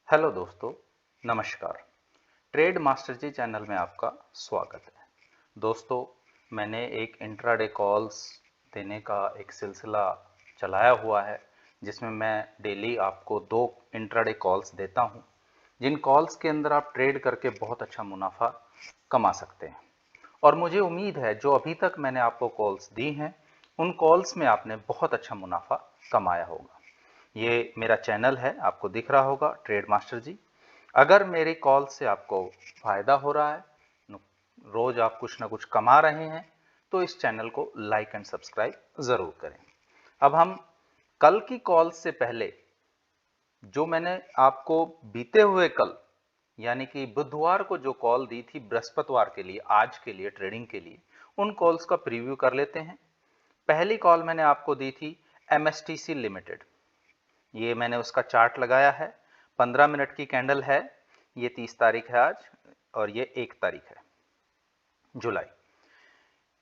Hello दोस्तों, नमस्कार। Trade master जी channel में आपका स्वागत है। दोस्तों, मैंने एक इंट्राडे कॉल्स देने का एक सिलसिला चलाया हुआ है, जिसमें मैं डेली आपको 2 इंट्राडे कॉल्स देता हूं, जिन कॉल्स के अंदर आप ट्रेड करके बहुत अच्छा मुनाफा कमा सकते हैं। और मुझे उम्मीद है जो अभी तक मैंने आपको कॉल्स दी हैं, उन कॉल्स में आपने बहुत अच्छा मुनाफा कमाया होगा। ये मेरा चैनल है, आपको दिख रहा होगा, ट्रेड मास्टर जी। अगर मेरी कॉल से आपको फायदा हो रहा है, रोज आप कुछ ना कुछ कमा रहे हैं, तो इस चैनल को लाइक एंड सब्सक्राइब जरूर करें। अब हम कल की कॉल से पहले जो मैंने आपको बीते हुए कल यानी कि बुधवार को जो कॉल दी थी बृहस्पतिवार के लिए, आज के लिए, ट्रेडिंग के लिए, उन कॉल्स का प्रीव्यू कर लेते हैं। पहली कॉल मैंने आपको दी थी एमएसटीसी लिमिटेड। ये मैंने उसका चार्ट लगाया है, 15 मिनट की कैंडल है। ये 30 तारीख है आज, और ये 1 तारीख है जुलाई।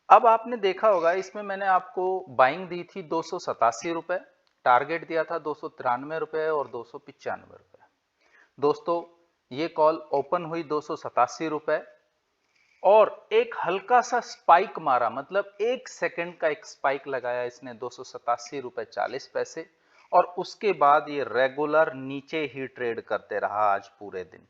अब आपने देखा होगा, इसमें मैंने आपको बाइंग दी थी 287 रुपए, टारगेट दिया था 293 रुपए और 295 रुपए। दोस्तों, ये कॉल ओपन हुई 287 रुपए और एक हल्का सा स्पाइक मारा, मतलब 1 सेकंड का एक स्पाइक लगाया इसने 287 रुपए 40 पैसे, और उसके बाद ये रेगुलर नीचे ही ट्रेड करते रहा आज पूरे दिन।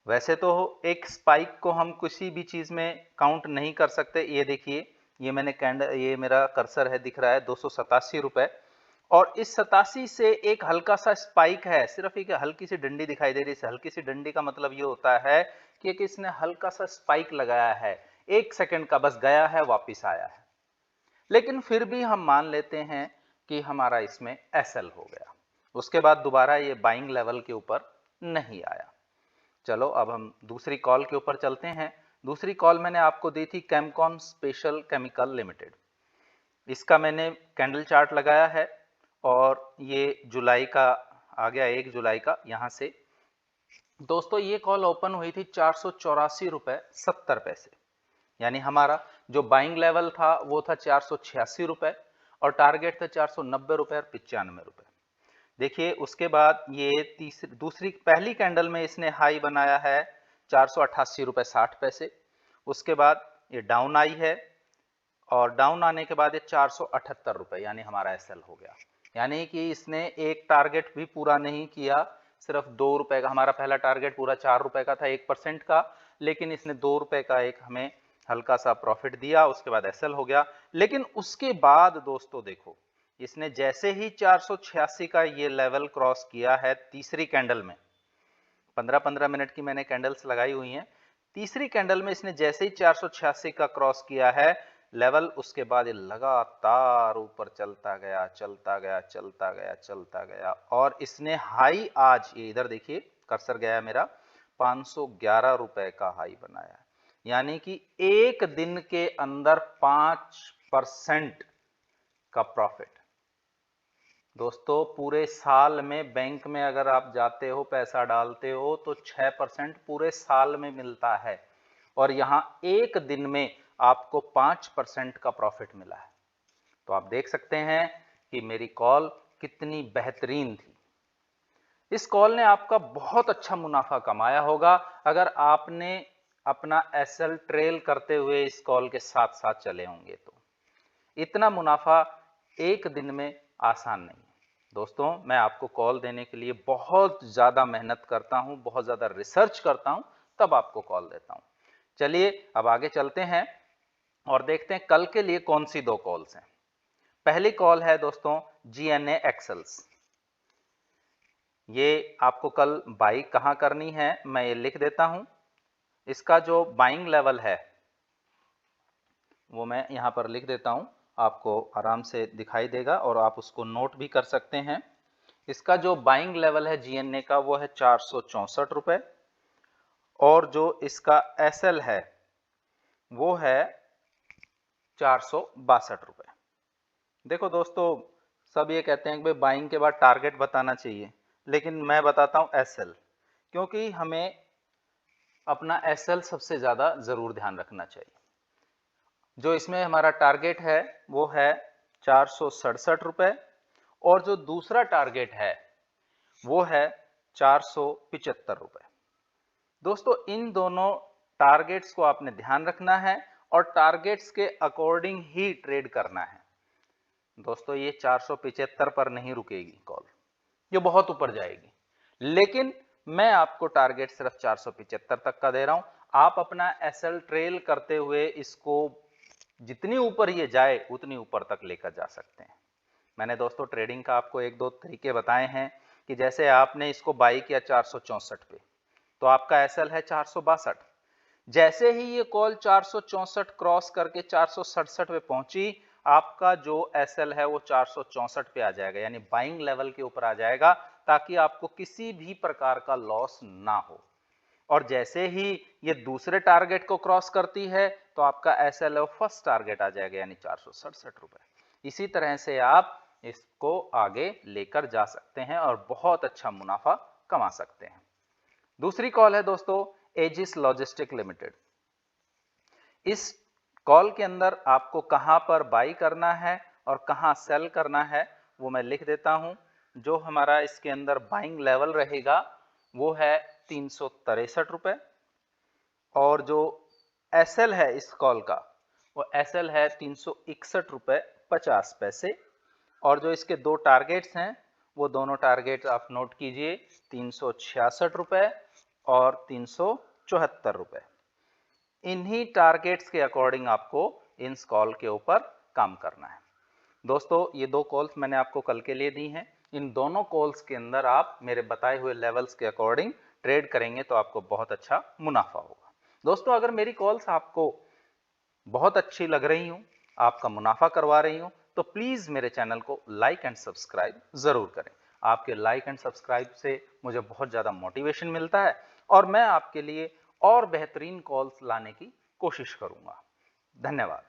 वैसे तो एक स्पाइक को हम किसी भी चीज में काउंट नहीं कर सकते। ये देखिए, ये मैंने कैंडल, ये मेरा कर्सर है, दिख रहा है 287 रुपए, और इस 87 से एक हल्का सा स्पाइक है, सिर्फ एक हल्की सी डंडी दिखाई दे रही है। हल्की सी डंडी का मतलब ये होता है कि इसने हल्का सा स्पाइक लगाया है, 1 सेकंड का, बस गया है वापिस आया है। लेकिन फिर भी हम मान लेते हैं कि हमारा इसमें एसएल हो गया। उसके बाद दोबारा ये बाइंग लेवल के ऊपर नहीं आया। चलो अब हम दूसरी कॉल के ऊपर चलते हैं। दूसरी कॉल मैंने आपको दी थी कैमकॉन स्पेशल केमिकल लिमिटेड। इसका मैंने कैंडल चार्ट लगाया है, और ये जुलाई का आ गया, 1 जुलाई का। यहां से दोस्तों ये कॉल ओपन हुई थी 484 रुपए 70 पैसे, यानी हमारा जो बाइंग लेवल था वो था 486 रुपए, और टारगेट था 490 रुपए और 95 रुपए। देखिए, उसके बाद ये दूसरी पहली कैंडल में इसने हाई बनाया है 488 रुपए 60 पैसे। उसके बाद ये डाउन आई है, और डाउन आने के बाद ये 478 रुपए, यानी हमारा एसएल हो गया। यानी कि इसने एक टारगेट भी पूरा नहीं किया, सिर्फ 2 रुपए का। हमारा पहला टारगेट पूरा 4 रुपए का था, 1% का, लेकिन इसने 2 रुपए का एक हमें हल्का सा प्रॉफिट दिया। उसके बाद एसएल हो गया। लेकिन उसके बाद दोस्तों देखो, इसने जैसे ही 486 का ये लेवल क्रॉस किया है तीसरी कैंडल में, 15-15 मिनट की मैंने कैंडल्स लगाई हुई हैं, तीसरी कैंडल में इसने जैसे ही 486 का क्रॉस किया है लेवल, उसके बाद ये लगातार ऊपर चलता गया, चलता गया, चलता गया, चलता गया, और इसने हाई आज, ये इधर देखिए कर्सर गया मेरा, 511 रुपए का हाई बनाया। यानी कि एक दिन के अंदर 5% का प्रॉफिट। दोस्तों, पूरे साल में बैंक में अगर आप जाते हो, पैसा डालते हो, तो 6% पूरे साल में मिलता है, और यहां एक दिन में आपको 5% का प्रॉफिट मिला है। तो आप देख सकते हैं कि मेरी कॉल कितनी बेहतरीन थी। इस कॉल ने आपका बहुत अच्छा मुनाफा कमाया होगा अगर आपने अपना एसएल ट्रेल करते हुए इस कॉल के साथ साथ चले होंगे। तो इतना मुनाफा एक दिन में आसान नहीं है। दोस्तों, मैं आपको कॉल देने के लिए बहुत ज्यादा मेहनत करता हूं, बहुत ज्यादा रिसर्च करता हूं, तब आपको कॉल देता हूं। चलिए अब आगे चलते हैं और देखते हैं कल के लिए कौन सी 2 कॉल्स हैं। पहली कॉल है दोस्तों जीएनए एक्सेल्स। ये आपको कल बाई कहां करनी है मैं ये लिख देता हूं। इसका जो बाइंग लेवल है वो मैं यहां पर लिख देता हूं, आपको आराम से दिखाई देगा और आप उसको नोट भी कर सकते हैं। इसका जो बाइंग लेवल है जीएनए का वो है 464 रुपए, और जो इसका एसएल है वो है 462 रुपए। देखो दोस्तों, सब ये कहते हैं कि भाई बाइंग के बाद टारगेट बताना चाहिए, लेकिन मैं बताता हूं एसएल, क्योंकि हमें अपना एसएल सबसे ज्यादा जरूर ध्यान रखना चाहिए। जो इसमें हमारा टारगेट है वो है 467 रुपए, और जो दूसरा टारगेट है वो है 475 रुपए। दोस्तों इन दोनों टारगेट्स को आपने ध्यान रखना है और टारगेट्स के अकॉर्डिंग ही ट्रेड करना है। दोस्तों ये 475 पर नहीं रुकेगी कॉल, ये बहुत ऊपर जाएगी, लेकिन मैं आपको टारगेट सिर्फ 475 तक का दे रहा हूं। आप अपना एसएल ट्रेल करते हुए इसको जितनी ऊपर ये जाए उतनी ऊपर तक लेकर जा सकते हैं। मैंने दोस्तों ट्रेडिंग का आपको एक दो तरीके बताए हैं कि जैसे आपने इसको बाई किया 464 पे, तो आपका एसएल है 462। जैसे ही ये कॉल 464 क्रॉस करके 467 पे पहुंची, आपका जो एसएल है वो 464 पे आ जाएगा, यानी बाइंग लेवल के ऊपर आ जाएगा, ताकि आपको किसी भी प्रकार का लॉस ना हो। और जैसे ही ये दूसरे टारगेट को क्रॉस करती है तो आपका एसएल फर्स्ट टारगेट आ जाएगा, यानी 467 रुपए। इसी तरह से आप इसको आगे लेकर जा सकते हैं और बहुत अच्छा मुनाफा कमा सकते हैं। दूसरी कॉल है दोस्तों एजिस लॉजिस्टिक लिमिटेड। इस कॉल के अंदर आपको कहां पर बाई करना है और कहां सेल करना है वो मैं लिख देता हूं। जो हमारा इसके अंदर बाइंग लेवल रहेगा वो है 363 रुपए, और जो एसएल है इस कॉल का वो एसएल है 361 रुपए 50 पैसे। और जो इसके दो टारगेट्स हैं वो दोनों टारगेट आप नोट कीजिए, 366 रुपए और 374 रुपए। इन्हीं टारगेट्स के अकॉर्डिंग आपको इन कॉल के ऊपर काम करना है। दोस्तों ये दो कॉल्स मैंने आपको कल के लिए दी हैं। इन दोनों कॉल्स के अंदर आप मेरे बताए हुए लेवल्स के अकॉर्डिंग ट्रेड करेंगे तो आपको बहुत अच्छा मुनाफा होगा। दोस्तों अगर मेरी कॉल्स आपको बहुत अच्छी लग रही हूं, आपका मुनाफा करवा रही हूं, तो प्लीज मेरे चैनल को लाइक एंड सब्सक्राइब जरूर करें। आपके लाइक एंड सब्सक्राइब से मुझे बहुत ज्यादा मोटिवेशन मिलता है और मैं आपके लिए और बेहतरीन कॉल्स लाने की कोशिश करूंगा। धन्यवाद।